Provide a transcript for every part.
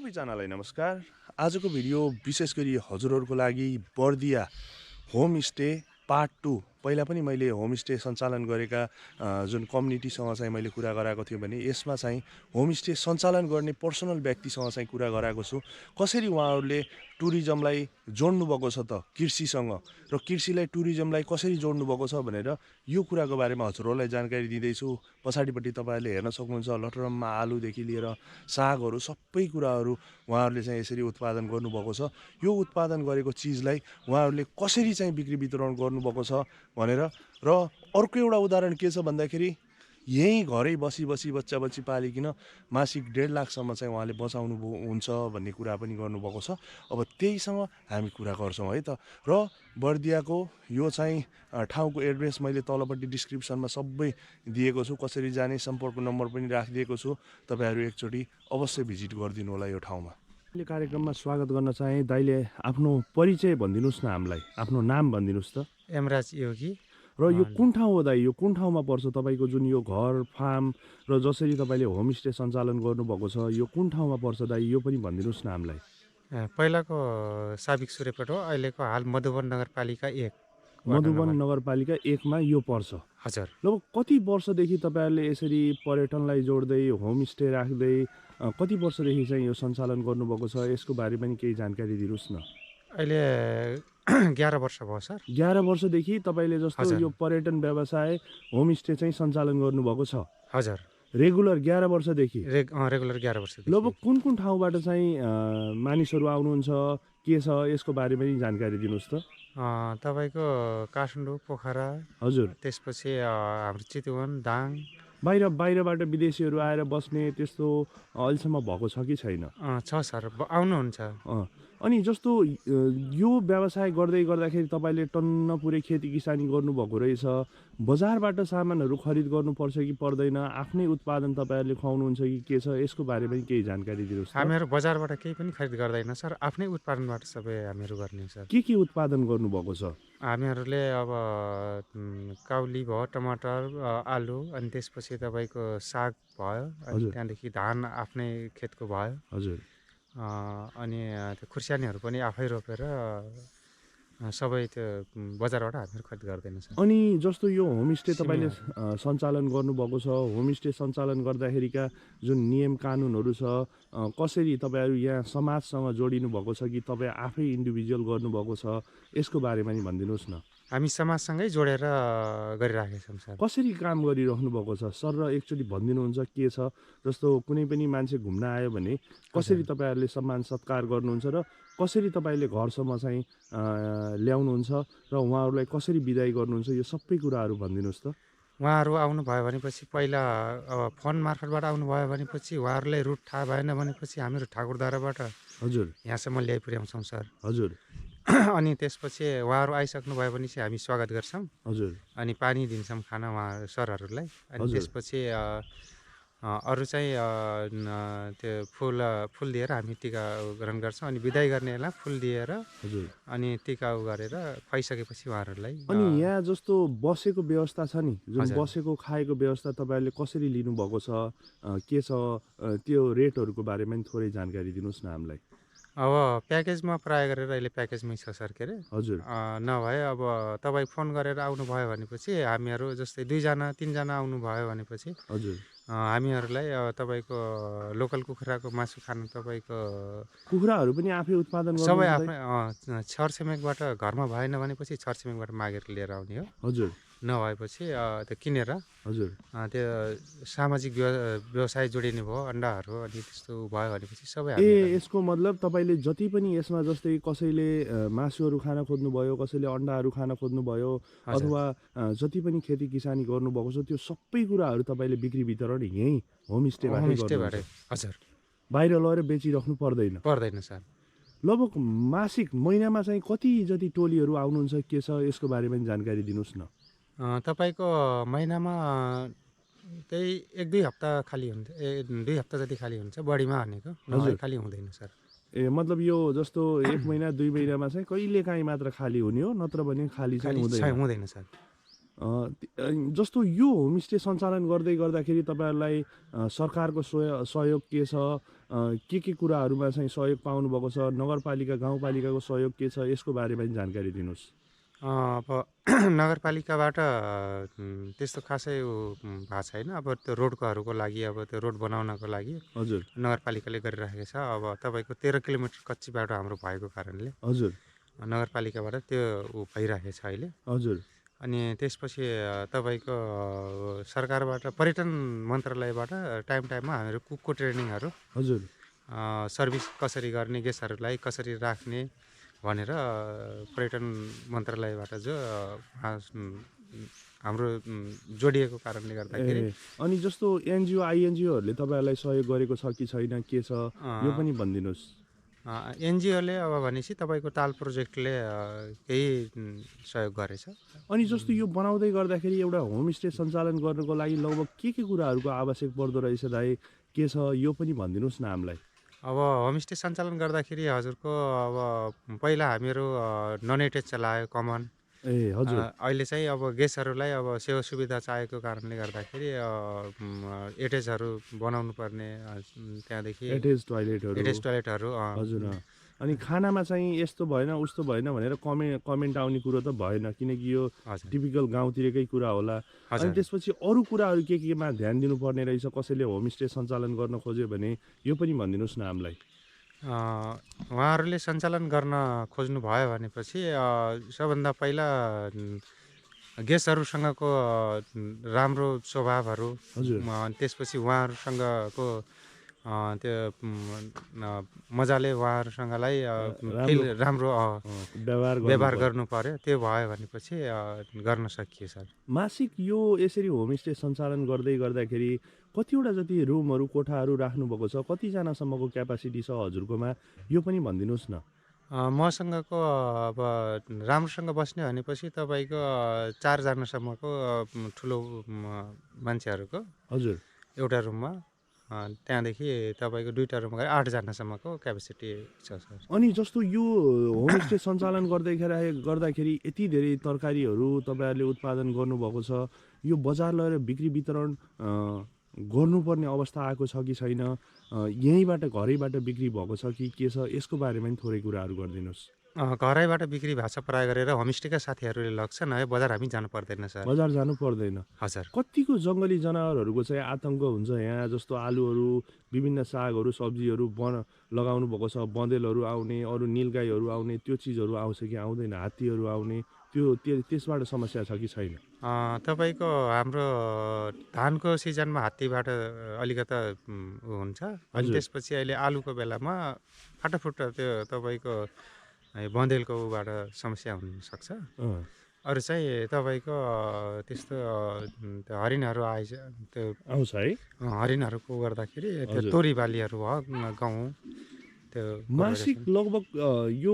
सबैजनालाई नमस्कार। आजको भिडियो विशेष गरी हजुरहरूको लागि बर्दिया होमस्टे पार्ट 2। पहिला पनि मैले होमस्टे सञ्चालन गरेका जुन कम्युनिटीसँग चाहिँ मैले कुरा गराएको थिएँ भने यसमा चाहिँ होमस्टे सञ्चालन गर्ने पर्सनल व्यक्तिसँग चाहिँ कुरा गराएको छु। कसरी उहाँहरूले टुरिज्मलाई जोड्नु भएको छ त कृषिसँग र कृषिलाई टुरिज्मलाई कसरी जोड्नु भएको छ भनेर यो कुराको बारेमा हजुरहरूलाई जानकारी दिँदैछु। पछाडिपट्टि तपाईँहरूले हेर्न सक्नुहुन्छ लटरममा आलुदेखि लिएर सागहरू सबै कुराहरू उहाँहरूले चाहिँ यसरी उत्पादन गर्नुभएको छ। यो उत्पादन गरेको चिजलाई उहाँहरूले कसरी चाहिँ बिक्री वितरण गर्नुभएको छ भनेर र अर्को एउटा उदाहरण के छ भन्दाखेरि यहीँ घरै बसी बच्चा पालिकन मासिक 1.5 लाखसम्म चाहिँ उहाँले बचाउनु हुन्छ भन्ने कुरा पनि गर्नुभएको छ। अब त्यहीसँग हामी कुरा गर्छौँ है त। र बर्दियाको यो चाहिँ ठाउँको एड्रेस मैले तलपट्टि डिस्क्रिप्सनमा सबै दिएको छु, कसरी जाने सम्पर्क नम्बर पनि राखिदिएको छु। तपाईँहरू एकचोटि अवश्य भिजिट गरिदिनु होला यो ठाउँमा। अहिले कार्यक्रममा स्वागत गर्न चाहे दाइले आफ्नो परिचय भनिदिनुहोस् न, हामीलाई आफ्नो नाम भनिदिनुहोस् त। एमराज योगी। र यो कुन ठाउँ हो दाइ? यो कुन ठाउँमा पर्छ तपाईँको जुन यो घर फार्म र जसरी तपाईँले होमस्टे सञ्चालन गर्नुभएको छ यो कुन ठाउँमा पर्छ दाइ? यो पनि भनिदिनुहोस् न हामीलाई। पहिलाको साबिक सूर्यपेट हो, अहिलेको हाल मधुवन नगरपालिका 1। मधुवन नगरपालिका 1 मा यो पर्छ। हजुर। ल कति वर्षदेखि तपाईँहरूले यसरी पर्यटनलाई जोड्दै होमस्टे राख्दै कति वर्षदेखि चाहिँ यो सञ्चालन गर्नुभएको छ? यसको बारेमा पनि केही जानकारी दिनुहोस् न। अहिले 11 वर्ष भयो सर। 11 वर्षदेखि तपाईँले जस्तो यो पर्यटन व्यवसाय होमस्टे चाहिँ सञ्चालन गर्नुभएको छ? हजुर। रेगुलर 11 वर्षदेखि? रेगुलर 11 वर्षदेखि। ल अब कुन ठाउँबाट चाहिँ मानिसहरू आउनुहुन्छ, के छ यसको बारेमा पनि जानकारी दिनुहोस् त। तपाईँको काठमाडौँ, पोखरा, हजुर, त्यसपछि हाम्रो चितवन, दाङ, बाहिरबाट विदेशीहरू आएर बस्ने त्यस्तो अहिलेसम्म भएको छ कि छैन? छ सर, आउनुहुन्छ। अनि जस्तो यो व्यवसाय गर्दाखेरि तपाईँले टन्न पुरै खेती किसानी गर्नुभएको रहेछ, बजारबाट सामानहरू खरिद गर्नुपर्छ कि पर्दैन? आफ्नै उत्पादन तपाईँहरूले खुवाउनुहुन्छ कि के छ? यसको बारेमा पनि केही जानकारी दिनुहोस्। हामीहरू बजारबाट केही पनि खरिद गर्दैन सर, आफ्नै उत्पादनबाट सबै हामीहरू गर्ने सर। के उत्पादन गर्नुभएको छ? हामीहरूले अब काउली भयो, टमाटर, आलु, अनि त्यसपछि तपाईँको साग भयो, अनि त्यहाँदेखि धान आफ्नै खेतको भयो। हजुर। अनि त्यो खुर्सानीहरू पनि आफै रोपेर सबै त्यो बजारबाट हामीहरू खरिद गर्दैन सर। अनि जस्तो यो होमस्टे तपाईँले सञ्चालन गर्नुभएको छ, होमस्टे सञ्चालन गर्दाखेरिका जुन नियम कानुनहरू छ, कसरी तपाईँहरू यहाँ समाजसँग जोडिनु भएको छ कि तपाईँ आफै इन्डिभिजुअल गर्नुभएको छ, यसको बारेमा नि भनिदिनुहोस् न। हामी समाजसँगै जोडेर गरिराखेका छौँ सर। कसरी काम गरिराख्नु भएको छ सर र एकचोटि भनिदिनुहुन्छ के छ? जस्तो कुनै पनि मान्छे घुम्न आयो भने कसरी तपाईँहरूले सम्मान सत्कार गर्नुहुन्छ र कसरी तपाईँले घरसम्म चाहिँ ल्याउनुहुन्छ र उहाँहरूलाई कसरी बिदाई गर्नुहुन्छ, यो सबै कुराहरू भनिदिनुहोस् त। उहाँहरू आउनुभयो भनेपछि पहिला अब फोन मार्फतबाट आउनुभयो भनेपछि उहाँहरूलाई रुट थाहा भएन भनेपछि हामीहरू ठाकुरद्वाराबाट हजुर यहाँसम्म ल्याइ पुर्याउँछौँ सर। हजुर। अनि त्यसपछि उहाँहरू आइसक्नु भयो भने चाहिँ हामी स्वागत गर्छौँ। हजुर। अनि पानी दिन्छौँ खाना उहाँ सरहरूलाई। अनि त्यसपछि अरू चाहिँ त्यो फुल दिएर हामी टिका ग्रहण गर्छौँ। अनि बिदाई गर्नेलाई फुल दिएर हजुर अनि टिका गरेर खुवाइसकेपछि उहाँहरूलाई। अनि यहाँ जस्तो बसेको व्यवस्था छ नि, जुन बसेको खाएको व्यवस्था तपाईँहरूले कसरी लिनुभएको छ, के छ त्यो रेटहरूको बारेमा पनि थोरै जानकारी दिनुहोस् न हामीलाई। अब प्याकेजमा प्राय गरेर अहिले प्याकेजमै छ सर, के अरे हजुर। नभए अब तपाईँ फोन गरेर आउनुभयो भनेपछि हामीहरू जस्तै 2 जना 3 जना आउनुभयो भनेपछि हजुर हामीहरूलाई तपाईँको लोकल कुखुराको मासु खानु, तपाईँको कुखुराहरू पनि आफै उत्पादन गर्नु सबै आफ्नै छरछिमेकबाट, घरमा भएन भनेपछि छरछिमेकबाट मागेर लिएर आउने हो हजुर। नभएपछि त्यो किनेर हजुर त्यो सामाजिक व्यवसाय जोडिने भयो, अन्डाहरू अनि त्यस्तो भयो भनेपछि सबै। यसको मतलब तपाईँले जति पनि यसमा जस्तै कसैले मासुहरू खान खोज्नुभयो, कसैले अन्डाहरू खान खोज्नुभयो, अथवा जति पनि खेती किसानी गर्नुभएको छ त्यो सबै कुराहरू तपाईँले बिक्री वितरण यहीँ होमस्टेबाटै गर्नुहुन्छ? हजुर। बाहिर लगेर बेचिराख्नु पर्दैन सर। लगभग मासिक महिनामा चाहिँ कति जति टोलीहरू आउनुहुन्छ, के छ यसको बारेमा पनि जानकारी दिनुहोस् न। तपाईँको महिनामा त्यही 1-2 हप्ता खाली हुन्छ, 2 हप्ता जति खाली हुन्छ, बढीमा भनेको नभए खाली हुँदैन सर। मतलब यो जस्तो 1 महिना 2 महिनामा चाहिँ कहिलेकाहीँ मात्र खाली हुने हो, नत्र भने खाली चाहिँ हुँदैन सर। जस्तो यो होमस्टे सञ्चालन गर्दै गर्दाखेरि तपाईँहरूलाई सरकारको सहयोग के छ, के कुराहरूमा चाहिँ सहयोग पाउनुभएको छ, नगरपालिका गाउँपालिकाको सहयोग के छ, यसको बारेमा पनि जानकारी दिनुहोस्। अब नगरपालिकाबाट त्यस्तो खासै भएको छैन। अब त्यो रोडकोहरूको लागि, अब त्यो रोड बनाउनको लागि हजुर नगरपालिकाले गरिराखेको छ। अब तपाईँको 13 किलोमिटर कच्ची बाटो हाम्रो भएको कारणले हजुर नगरपालिकाबाट त्यो भइरहेको छ अहिले। हजुर अनि त्यसपछि तपाईँको सरकारबाट पर्यटन मन्त्रालयबाट टाइममा हामीहरू कुकको ट्रेनिङहरू, हजुर सर्भिस कसरी गर्ने, गेस्टहरूलाई कसरी राख्ने भनेर पर्यटन मन्त्रालयबाट जो हाम्रो जोडिएको कारणले गर्दाखेरि। अनि जस्तो एनजिओ आइएनजिओहरूले तपाईँहरूलाई सहयोग गरेको छ कि छैन, के छ, यो पनि भनिदिनुहोस्। एनजिओले अब भनेपछि तपाईँको ताल प्रोजेक्टले केही सहयोग गरेछ। अनि जस्तो यो बनाउँदै गर्दाखेरि एउटा होमस्टे सञ्चालन गर्नको लागि लगभग के कुराहरूको आवश्यक पर्दो रहेछ दाइ, के छ, यो पनि भनिदिनुहोस् न हामीलाई। अब होमस्टे सञ्चालन गर्दाखेरि हजुरको अब पहिला हामीहरू नन एटेच चलायो, कमन। हजुर अहिले चाहिँ अब गेस्टहरूलाई अब सेवा सुविधा चाहेको कारणले गर्दाखेरि एटेचहरू बनाउनु पर्ने, त्यहाँदेखि एटेच टोयलेटहरू हजुर। अनि खानामा चाहिँ यस्तो भएन उस्तो भएन भनेर कमेन्ट आउने कुरो त भएन, किनकि यो टिपिकल गाउँतिरकै कुरा होला। अनि त्यसपछि अरू कुराहरू केमा ध्यान दिनुपर्ने रहेछ, कसैले होमस्टे सञ्चालन गर्न खोज्यो भने यो पनि भनिदिनुहोस् न हामीलाई। उहाँहरूले सञ्चालन गर्न खोज्नु भयो भनेपछि सबभन्दा पहिला गेस्टहरूसँगको राम्रो स्वभावहरू, त्यसपछि उहाँहरूसँगको त्यो मजाले उहाँहरूसँगलाई राम्रो व्यवहार गर्नु पर्यो। त्यो भयो भनेपछि गर्न सकियो सर। मासिक यो यसरी होमस्टे सञ्चालन गर्दै गर्दाखेरि कतिवटा जति रुमहरू, कोठाहरू राख्नुभएको छ, कतिजनासम्मको क्यापासिटी छ हजुरकोमा, यो पनि भनिदिनुहोस् न। मसँगको अब राम्रोसँग बस्ने भनेपछि तपाईँको 4 जनासम्मको ठुलो मान्छेहरूको हजुर एउटा रुममा, त्यहाँदेखि तपाईँको 2टा रुम गएर 8 जनासम्मको क्यापेसिटी छ सर। अनि जस्तो यो होमस्टे सञ्चालन गर्दाखेरि यति धेरै तरकारीहरू तपाईँहरूले उत्पादन गर्नुभएको छ, यो बजार लगेर बिक्री वितरण गर्नुपर्ने अवस्था आएको छ कि छैन, यहीँबाट घरैबाट बिक्री भएको छ कि के छ, यसको बारेमा पनि थोरै कुराहरू गरिदिनुहोस्। घरैबाट बिक्री भएको छ प्रायः गरेर। होमस्टेका साथीहरूले लग्छन्, है बजार हामी जानु पर्दैन सर। बजार जानु पर्दैन हजुर। कतिको जङ्गली जनावरहरूको चाहिँ आतङ्क हुन्छ यहाँ, जस्तो आलुहरू, विभिन्न सागहरू, सब्जीहरू लगाउनु भएको छ, बँदेलहरू आउने, अरू नीलगाईहरू आउने, त्यो चिजहरू आउँछ कि आउँदैन, हात्तीहरू आउने, त्यसबाट समस्या छ कि छैन? तपाईँको हाम्रो धानको सिजनमा हात्तीबाट अलिकता हुन्छ। अनि त्यसपछि अहिले आलुको बेलामा फाटाफुट्टा त्यो तपाईँको बँदेलको उबाट समस्या हुनसक्छ। अरू चाहिँ तपाईँको त्यस्तो हरिणहरू त्यो आउँछ है। हरिणहरूको गर्दाखेरि त्यो तोरी बालीहरू भयो, गहुँ, त्यो मासिक लगभग यो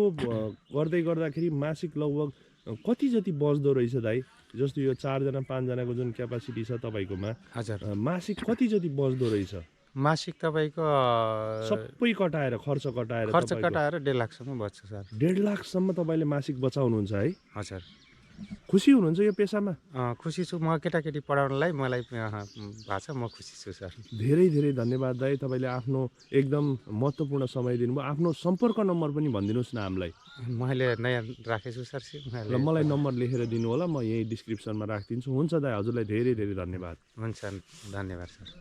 गर्दै गर्दाखेरि मासिक लगभग कति जति बच्दो रहेछ दाइ? जस्तो यो 4 जना 5 जनाको जुन क्यापासिटी छ तपाईँकोमा, हजुर, मासिक कति जति बच्दो रहेछ? मासिक तपाईँको सबै कटाएर, खर्च कटाएर 1.5 लाखसम्म बच्छ सर। 1.5 लाखसम्म तपाईँले मासिक बचाउनुहुन्छ है? हजुर। खुसी हुनुहुन्छ यो पेसामा? खुसी छु। म केटाकेटी पढाउनलाई मलाई भएको छ, म खुसी छु सर। धेरै धेरै धन्यवाद दाइ, तपाईँले आफ्नो एकदम महत्त्वपूर्ण समय दिनुभयो। आफ्नो सम्पर्क नम्बर पनि भनिदिनुहोस् न हामीलाई। मैले नयाँ राखेको छु सर। ल मलाई नम्बर लेखेर दिनु होला, म यही डिस्क्रिप्सनमा राखिदिन्छु। हुन्छ दाइ, हजुरलाई धेरै धेरै धन्यवाद। हुन्छ, धन्यवाद सर।